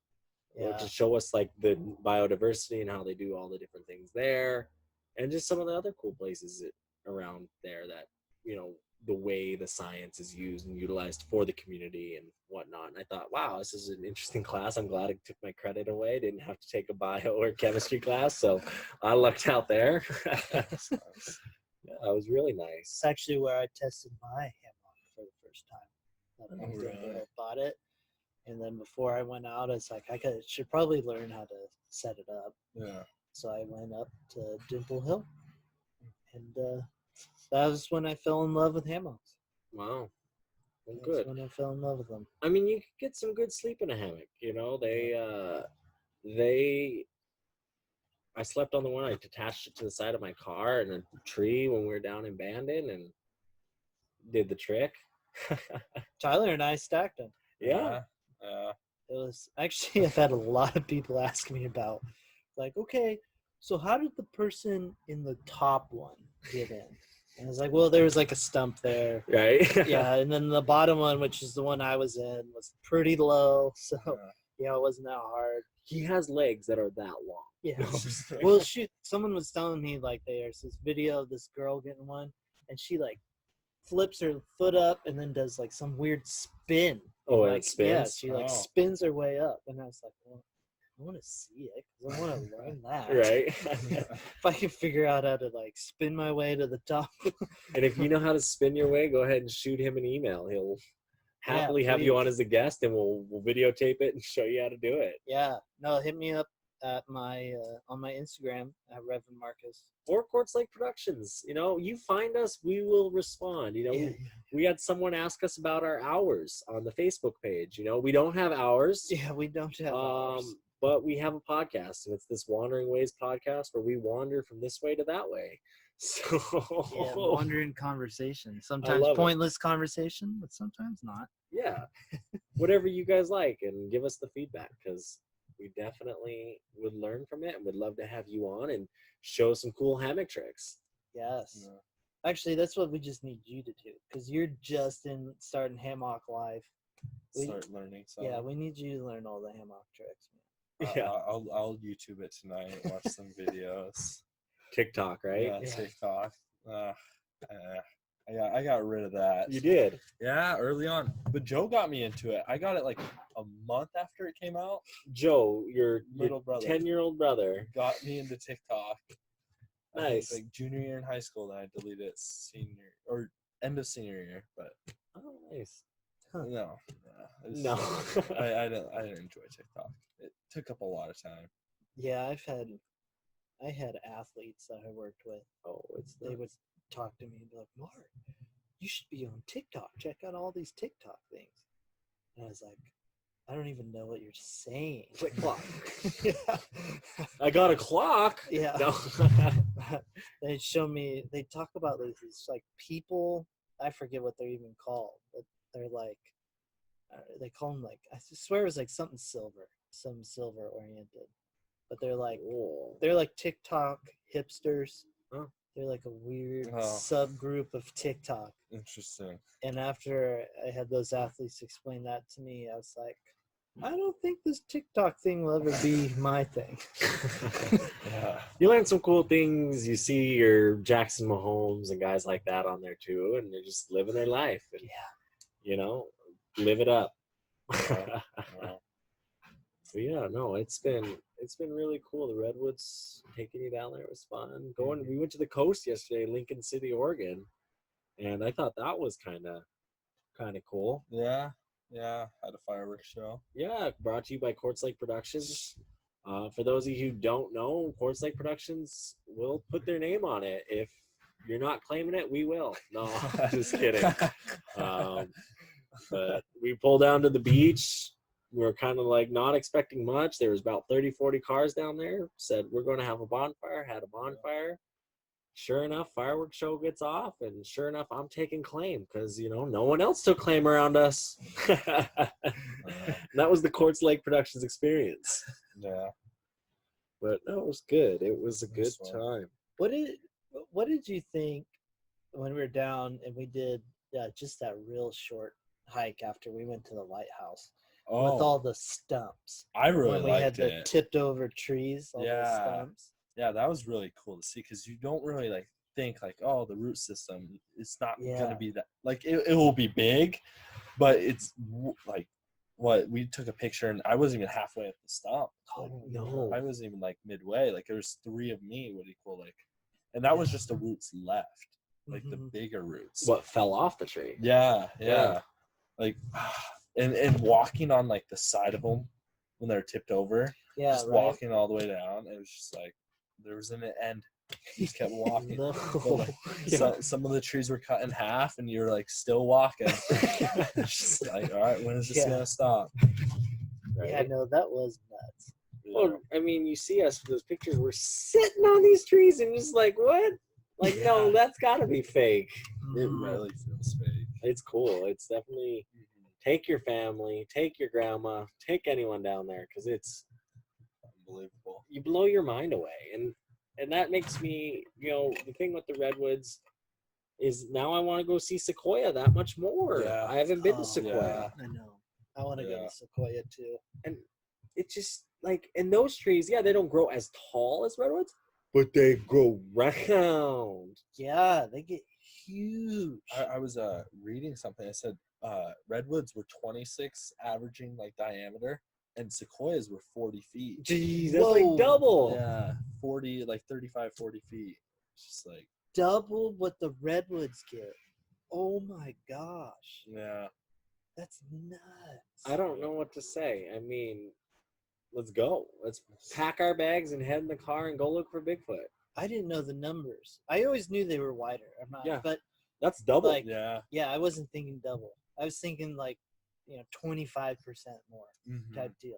to show us like the biodiversity and how they do all the different things there, and just some of the other cool places around there that, you know, the way the science is used and utilized for the community and whatnot. And I thought, wow, this is an interesting class. I'm glad I took my credit away. Didn't have to take a bio or chemistry class, so I lucked out there. Yeah, it was really nice. It's actually where I tested my hammock for the first time. I really? bought it, and then before I went out, I was like, should probably learn how to set it up. Yeah. So I went up to Dimple Hill, and that was when I fell in love with hammocks. Wow. Well, That's good. when I fell in love with them. I mean, you could get some good sleep in a hammock. You know, I slept on the one. I detached it to the side of my car in a tree when we were down in Bandon and did the trick. Tyler and I stacked them. Yeah. It was actually, I've had a lot of people ask me about, like, okay, so how did the person in the top one get in? And I was like, well, there was like a stump there. Right. Yeah, and then the bottom one, which is the one I was in, was pretty low. So, yeah, it wasn't that hard. He has legs that are that long. Yeah. Well, shoot, someone was telling me, like, there's this video of this girl getting one, and she, like, flips her foot up and then does, like, some weird spin. Oh, like, it spins? Yeah, she, like, spins her way up. And I was like, well, I want to see it because I want to learn that. Right. If I can figure out how to, like, spin my way to the top. And if you know how to spin your way, go ahead and shoot him an email. He'll happily have you on as a guest, and we'll videotape it and show you how to do it. Yeah. No, hit me up at my on my Instagram at Reverend Marcus. Or Quartz Lake Productions. You know, you find us, we will respond. You know, Yeah, we had someone ask us about our hours on the Facebook page. You know, we don't have hours. yeah, we don't have hours. But we have a podcast, and it's this Wandering Ways podcast where we wander from this way to that way. So Yeah, wandering conversation. Sometimes love it. pointless conversation, but sometimes not. yeah, whatever you guys like, and give us the feedback, because we definitely would learn from it and would love to have you on and show some cool hammock tricks. Yes. Yeah. Actually, that's what we just need you to do, because you're just in starting hammock life. Start learning something. Yeah, we need you to learn all the hammock tricks. Yeah, I'll YouTube it tonight. Watch some videos. TikTok, right? Yeah, Yeah. TikTok. I got rid of that. You did. Yeah, early on. But Joe got me into it. I got it like a month after it came out. Joe, your Little brother 10-year-old brother. got me into TikTok. I think Nice. like junior year in high school, then I deleted it senior or end of senior year. But Oh, nice. no, it was- No. I didn't enjoy TikTok. It took up a lot of time. Yeah, I had athletes that I worked with. Oh, it's They would talk to me and be like, "Mark, you should be on TikTok. Check out all these TikTok things." And I was like, "I don't even know what you're saying." Click clock. Yeah. I got a clock. Yeah. No. They show me. They talk about these like people. I forget what they're even called, but they're like they call them like I swear it was like some silver oriented, but they're like TikTok hipsters. Huh. They're like a weird Oh. subgroup of TikTok. Interesting. And after I had those athletes explain that to me, I was like, I don't think this TikTok thing will ever be my thing. Yeah. You learn some cool things. You see your Jackson Mahomes and guys like that on there too, and they're just living their life. And, you know, live it up. Yeah. But yeah, no, it's been really cool. The Redwoods, taking you down there, was fun. We went to the coast yesterday, Lincoln City, Oregon, and I thought that was kind of cool. Yeah. Had a fireworks show. Yeah, brought to you by Quartz Lake Productions. For those of you who don't know, Quartz Lake Productions will put their name on it. If you're not claiming it, we will. No, just kidding. But we pulled down to the beach. We were kind of like not expecting much. There was about 30, 40 cars down there. Said, we're going to have a bonfire. Had a bonfire. Sure enough, fireworks show gets off. And sure enough, I'm taking claim because, you know, no one else took claim around us. That was the Quartz Lake Productions experience. Yeah. But no, it was good. It was a It good was fun. time. What did you think when we were down and we did just that real short hike after we went to the lighthouse with all the stumps? I really When we had liked the it. tipped over trees, all those Yeah. stumps. Yeah, that was really cool to see because you don't really like think like, oh, the root system. It's not gonna be that like it will be big, but it's like what we took a picture and I wasn't even halfway up the stump. Like, Oh, no. I wasn't even like midway. Like there was 3 of me would equal like, and that was just the roots left, like the Mhm. bigger roots. What fell off the tree? Yeah. Yeah. Like, and walking on like the side of them when they're tipped over. Yeah, Just right. walking all the way down, it was just like there was an end. You just kept walking. No. But, like, some of the trees were cut in half, and you were like still walking. Just like, all right, when is this gonna stop? Right? Yeah, no, that was nuts. Well, I mean, you see us those pictures. We're sitting on these trees and just like, what? Like, no, that's got to be fake. It Mhm. really feels fake. It's cool. It's definitely take your family, take your grandma, take anyone down there because it's Unbelievable. you blow your mind away, and that makes me, you know, the thing with the Redwoods is now I want to go see Sequoia that much more. Yeah. I haven't been Oh, to Sequoia. I know. I want to go Yeah. to Sequoia too. And it's just like, and those trees, yeah, they don't grow as tall as redwoods, but they grow round. Yeah, they get huge. I was reading something. I said redwoods were 26 averaging like diameter, and sequoias were 40 feet. Jeez, that's Whoa. like double. Yeah, 40, like 35, 40 feet. It's just like, Double what the redwoods get. Oh my gosh, yeah. that's nuts. I don't know what to say. I mean, let's go. Let's pack our bags and head in the car and go look for Bigfoot. I didn't know the numbers. I always knew they were wider. I'm not, Yeah. but That's double. like, Yeah. yeah, I wasn't thinking double. I was thinking like, 25% more Mhm. type deal.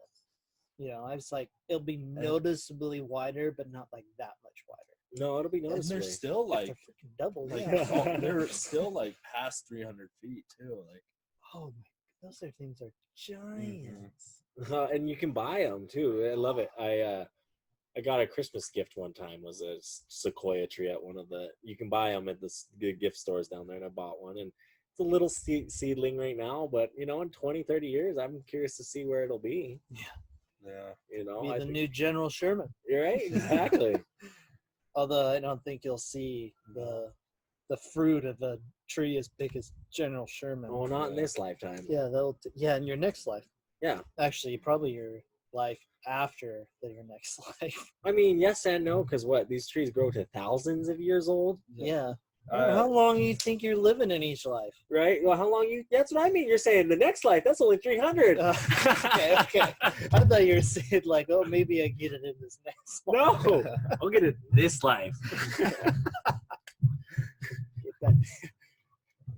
I was like, it'll be noticeably wider, but not like that much wider. No, it'll be And noticeable. they're still If like, they're freaking double, like yeah. they're still like past 300 feet too. Like, Oh my, those things are giants. And you can buy them too. I love it. I got a Christmas gift one time, was a sequoia tree at one of the, you can buy them at the good gift stores down there, and I bought one, and it's a little seedling right now, but in 20, 30 years, I'm curious to see where it'll be. yeah. Be the new General Sherman. You're right, exactly. Although I don't think you'll see the fruit of a tree as big as General Sherman. Oh, not in this lifetime. Yeah, in your next life. Yeah. Actually, probably your life after your next life. I mean, yes and no, because these trees grow to thousands of years old. Yeah. How long do you think you're living in each life? Right? Well, how long that's what I mean. You're saying the next life, that's only 300. Okay. I thought you were saying like, oh, maybe I get it in this next life. No, I'll get it this life.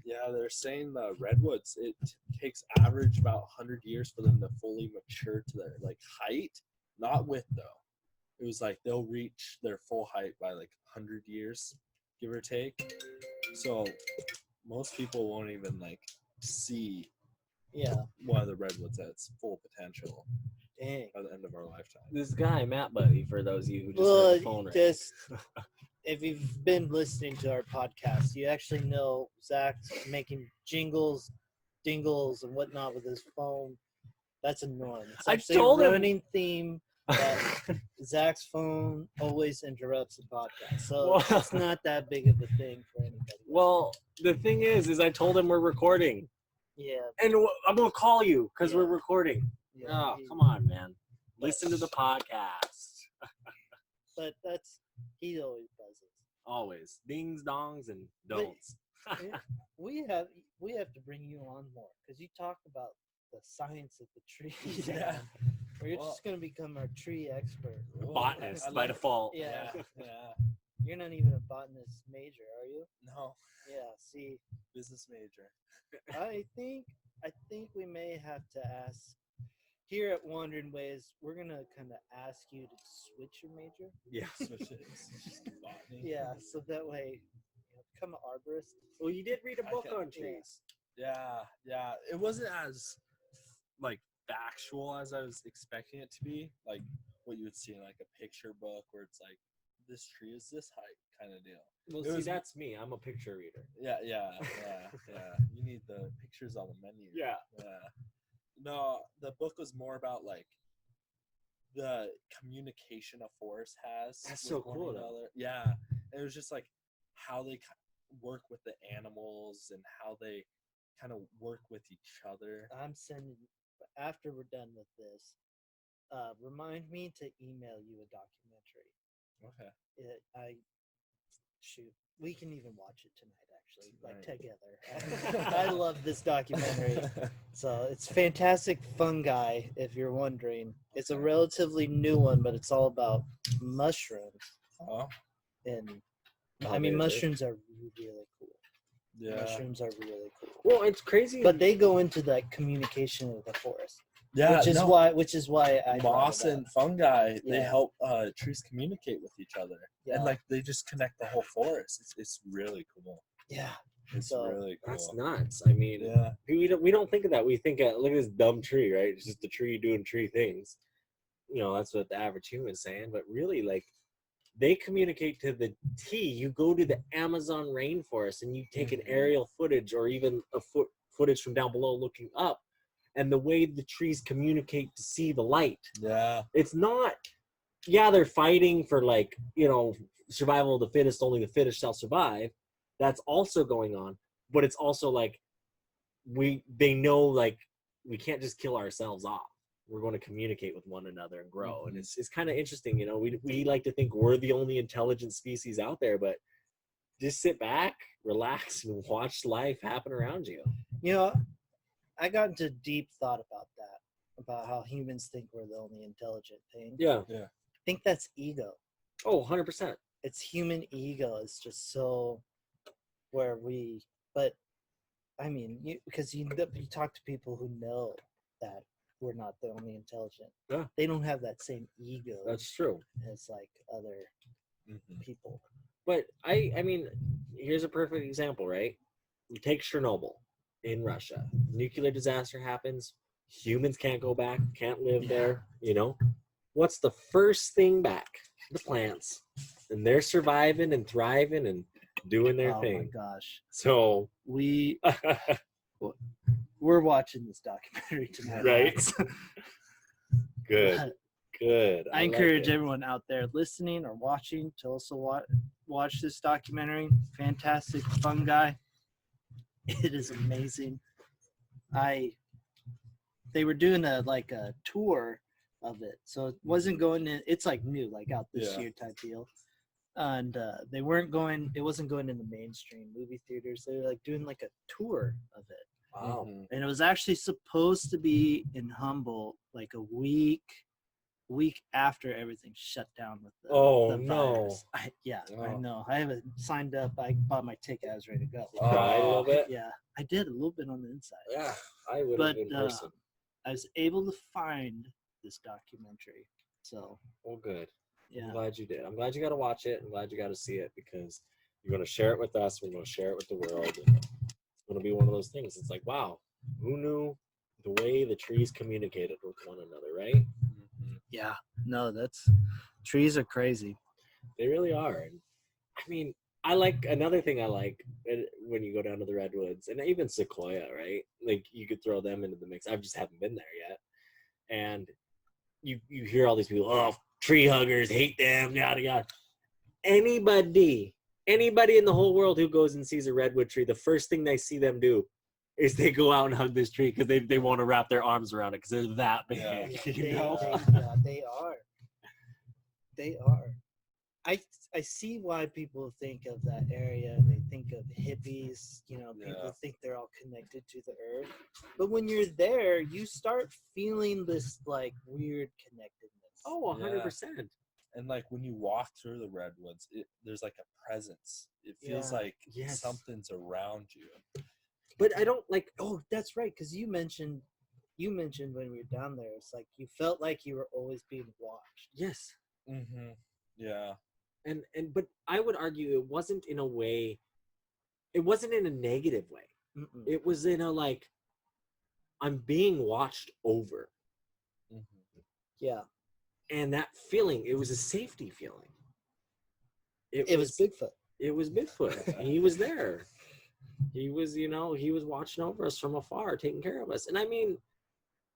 Yeah, they're saying the redwoods, it takes average about 100 years for them to fully mature to their like height, not width though. It was like they'll reach their full height by like 100 years, give or take. So most people won't even like see one of the redwoods at its full potential. Dang. By the end of our lifetime. This guy, Matt Buddy, for those of you who just heard the phone ring. If you've been listening to our podcast, you actually know Zach's making jingles, dingles, and whatnot with his phone. That's annoying. It's actually a running theme that Zach's phone always interrupts the podcast. So it's not that big of a thing for anybody. Well, the thing is I told him we're recording. Yeah. And I'm going to call you because we're recording. Yeah, come on, man. Listen to the podcast. But he always does it. Always. Dings, dongs, and don'ts. We have to bring you on more because you talked about the science of the trees. Yeah. Or you're just going to become our tree expert. Botanist by default. Yeah. You're not even a botanist major, are you? No. Yeah, see. Business major. I think we may have to ask. Here at Wandering Ways, we're going to kind of ask you to switch your major. Yeah, switch it. Just botany. Yeah, so that way, become an arborist. Well, you did read a book on trees. Yeah. It wasn't as, like, factual as I was expecting it to be. Like, what you would see in, like, a picture book where it's like, this tree is this height kind of deal. Well, that's me. I'm a picture reader. Yeah. You need the pictures on the menu. Yeah. No, the book was more about like the communication a forest has. That's so cool, though. Yeah, it was just like how they work with the animals and how they kind of work with each other. I'm sending after we're done with this. Remind me to email you a documentary. Okay. We can even watch it tonight, actually, like together. I love this documentary. So it's Fantastic Fungi, if you're wondering. It's a relatively new one, but it's all about mushrooms. Oh. And mushrooms are really cool. Yeah. Mushrooms are really cool. Well, it's crazy. But they go into that communication with the forest. Yeah, which is why I moss and fungi they Yeah. help trees communicate with each other, Yeah. and like they just connect the whole forest. It's really cool. Yeah. It's really cool. That's nuts. I mean, we don't think of that. We think look at this dumb tree, right? It's just a tree doing tree things. That's what the average human is saying. But really, like, they communicate to the T. You go to the Amazon rainforest and you take an aerial footage or even a footage from down below looking up. And the way the trees communicate to see the light. Yeah. It's not, they're fighting for survival of the fittest, only the fittest shall survive. That's also going on. But it's also like, they know like we can't just kill ourselves off. We're going to communicate with one another and grow. And it's kind of interesting, we like to think we're the only intelligent species out there, but just sit back, relax, and watch life happen around you. I got into deep thought about that. about how humans think we're the only intelligent thing. Yeah. Yeah. I think that's ego. Oh, 100%. It's human ego. It's just so where we, but I mean, because you talk to people who know that we're not the only intelligent. Yeah. They don't have that same ego That's true. as like other people. But I mean, here's a perfect example, right? You take Chernobyl in Russia. Nuclear disaster happens. Humans can't go back, can't live there, you know? What's the first thing back? The plants. And they're surviving and thriving and doing their thing. Oh my gosh. So We're watching this documentary tonight. Right. Max. Good. Good. I like encourage it. everyone out there listening or watching to also watch this documentary. Fantastic, fun guy. It is amazing. They were doing a tour of it, so it wasn't going in. It's like new, like out this year type deal, and they weren't going. It wasn't going in the mainstream movie theaters. They were like doing like a tour of it. Wow. And it was actually supposed to be in Humboldt like a week after everything shut down with the virus. I know. I haven't signed up. I bought my ticket. I was ready to go. I love it. Yeah, I did a little bit on the inside. Yeah, I would have in person. I was able to find this documentary. So, Well, good. yeah. I'm glad you did. I'm glad you got to watch it. I'm glad you got to see it because you're going to share it with us. We're going to share it with the world. And it's going to be one of those things. It's like, wow, who knew the way the trees communicated with one another, right? Yeah. No, trees are crazy. They really are. And I mean, I like another thing I like when you go down to the Redwoods and even Sequoia, right? Like you could throw them into the mix. I just haven't been there yet. And you hear all these people, oh, tree huggers, hate them, yada, yada. Anybody in the whole world who goes and sees a redwood tree, the first thing they see them do is they go out and hug this tree because they want to wrap their arms around it because they're that big. Yeah, they are. They are. I see why people think of that area. They think of hippies. People think they're all connected to the earth. But when you're there, you start feeling this like weird connectedness. Oh, 100%. And like when you walk through the redwoods, there's like a presence. It feels like something's around you. But I don't like. Oh, that's right. Because you mentioned when we were down there, it's like you felt like you were always being watched. Yes. Mm-hmm. Yeah. But I would argue it wasn't in a way. It wasn't in a negative way. Mm-mm. It was in a like, I'm being watched over. Mm-hmm. Yeah. And that feeling, it was a safety feeling. It was Bigfoot. It was Bigfoot. He was there. He was, he was watching over us from afar, taking care of us. And I mean,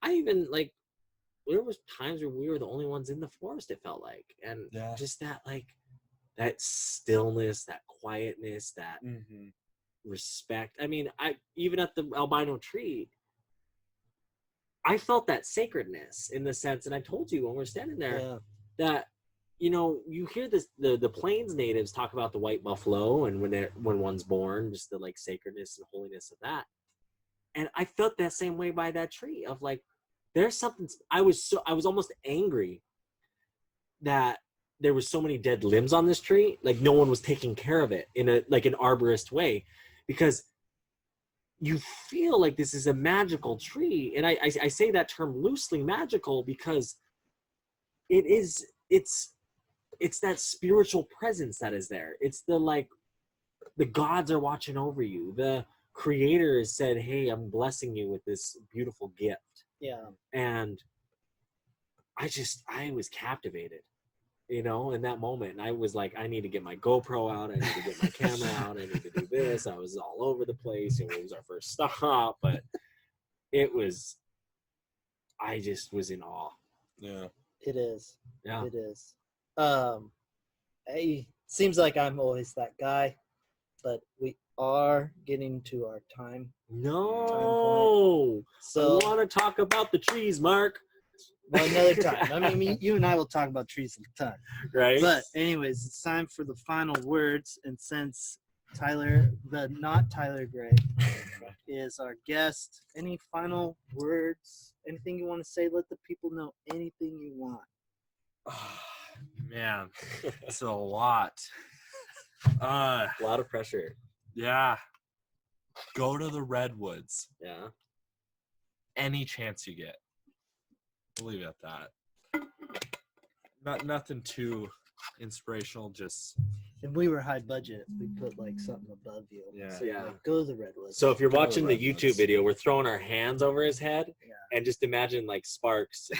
I even like, there was times where we were the only ones in the forest, it felt like. And just that, like, that stillness, that quietness, that respect. I mean, even at the albino tree, I felt that sacredness in the sense, and I told you when we're standing there that, you hear this, the plains natives talk about the white buffalo and when one's born, just the like sacredness and holiness of that. And I felt that same way by that tree of like, there's something. I was almost angry that there was so many dead limbs on this tree. Like no one was taking care of it in an arborist way, because you feel like this is a magical tree. And I say that term loosely, magical, because it's that spiritual presence that is there. It's the gods are watching over you. The creator has said, hey, I'm blessing you with this beautiful gift. Yeah. And I was captivated, in that moment. And I was like, I need to get my GoPro out. I need to get my camera out. I need to do this. I was all over the place. It was our first stop, but I just was in awe. Yeah. It is. Yeah. It is. It seems like I'm always that guy, but we are getting to our time. No. So I want to talk about the trees, Mark. Well, another time. I mean, you and I will talk about trees a ton. Right. But anyways, it's time for the final words. And since Tyler, the not Tyler Gray, is our guest. Any final words? Anything you want to say? Let the people know anything you want. Man, it's a lot. A lot of pressure. Yeah. Go to the Redwoods Yeah. any chance you get. I'll leave it at that. Nothing too inspirational, just If we were high budget, we'd put like something above you. yeah. So, Yeah. like, go to the Redwoods. So if you're Go to watching the Redwoods. YouTube video, we're throwing our hands over his head Yeah. and just imagine like sparks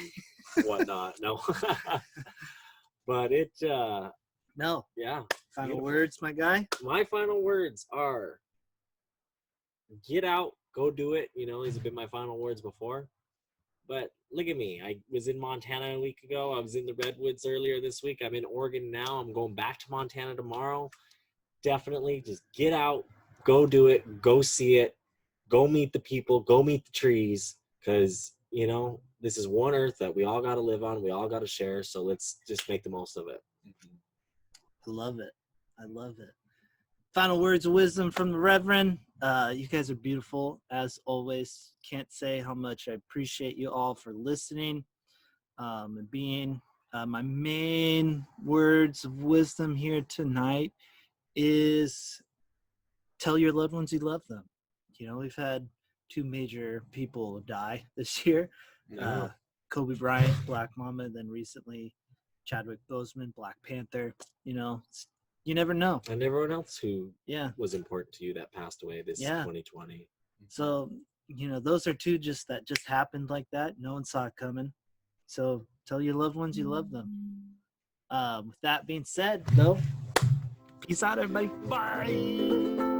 and whatnot. No. But it No. yeah. Final Beautiful. words, my guy? My final words are get out, go do it. You know, these have been my final words before. But look at me. I was in Montana a week ago. I was in the Redwoods earlier this week. I'm in Oregon now. I'm going back to Montana tomorrow. Definitely just get out, go do it, go see it, go meet the people, go meet the trees. Because, you know, this is one earth that we all got to live on. We all got to share. So let's just make the most of it. I love it. I love it. Final words of wisdom from the Reverend. You guys are beautiful, as always. Can't say how much I appreciate you all for listening and being. My main words of wisdom here tonight is tell your loved ones you love them. You know, we've had 2 major people die this year. Yeah. Kobe Bryant, Black Mamba, then recently Chadwick Boseman, Black Panther. You know, you never know. And everyone else who Yeah. was important to you that passed away this Yeah. 2020. So, you know, those are 2 that just happened like that. No one saw it coming. So tell your loved ones you love them. With that being said, though, peace out, everybody. Bye.